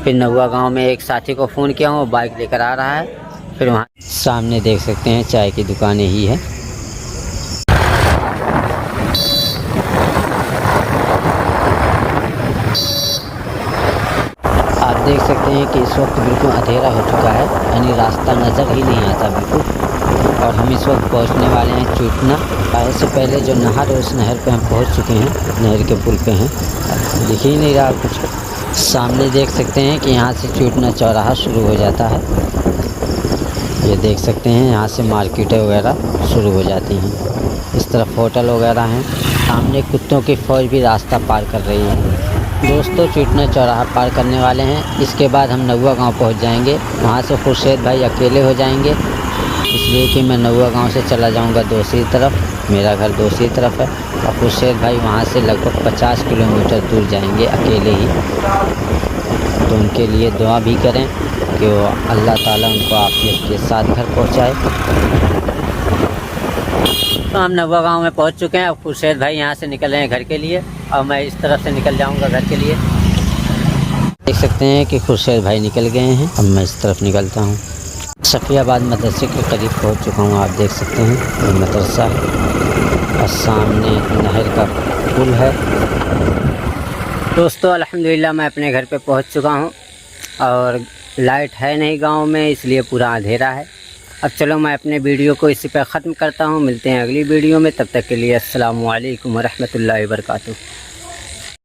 फिर नौवा गांव में एक साथी को फ़ोन किया हूँ, बाइक लेकर आ रहा है। फिर वहाँ सामने देख सकते हैं चाय की दुकान यही है। आप देख सकते हैं कि इस वक्त बिल्कुल अंधेरा हो चुका है, यानी रास्ता नज़र ही नहीं आता बिल्कुल। और हम इस वक्त पहुंचने वाले हैं चूटना। इससे पहले जो नहर है उस नहर पे हम पहुंच चुके हैं, नहर के पुल पे हैं, दिख ही नहीं रहा कुछ। सामने देख सकते हैं कि यहाँ से चूटना चौराहा शुरू हो जाता है। ये देख सकते हैं यहाँ से मार्केटें वगैरह शुरू हो जाती हैं। इस तरफ होटल वगैरह हैं। सामने कुत्तों की फ़ौज भी रास्ता पार कर रही है। दोस्तों चूटना चौराहा पार करने वाले हैं। इसके बाद हम नौवा गांव पहुंच जाएंगे। वहां से खुर्शीद भाई अकेले हो जाएंगे, इसलिए कि मैं नौवा गांव से चला जाऊंगा दूसरी तरफ। मेरा घर दूसरी तरफ है और खुर्शीद भाई वहां से लगभग 50 किलोमीटर दूर जाएंगे अकेले ही। तो उनके लिए दुआ भी करें कि वो अल्लाह ताला उनको आफियत के साथ घर पहुँचाए। तो हम नौवा गांव में पहुंच चुके हैं। अब खुर्शीद भाई यहाँ से निकल रहे हैं घर के लिए और मैं इस तरफ से निकल जाऊंगा घर के लिए। देख सकते हैं कि खुर्शीद भाई निकल गए हैं। अब मैं इस तरफ निकलता हूँ। सफियाबाद मदरसे के करीब पहुँच चुका हूँ। आप देख सकते हैं ये मदरसा और सामने नहर का पुल है। दोस्तों अल्हम्दुलिल्लाह मैं अपने घर पे पहुँच चुका हूँ और लाइट है नहीं गाँव में, इसलिए पूरा अंधेरा है। अब चलो मैं अपने वीडियो को इसी पर ख़त्म करता हूँ। मिलते हैं अगली वीडियो में, तब तक के लिए अस्सलामु अलैकुम व रहमतुल्लाहि व बरकातुहू।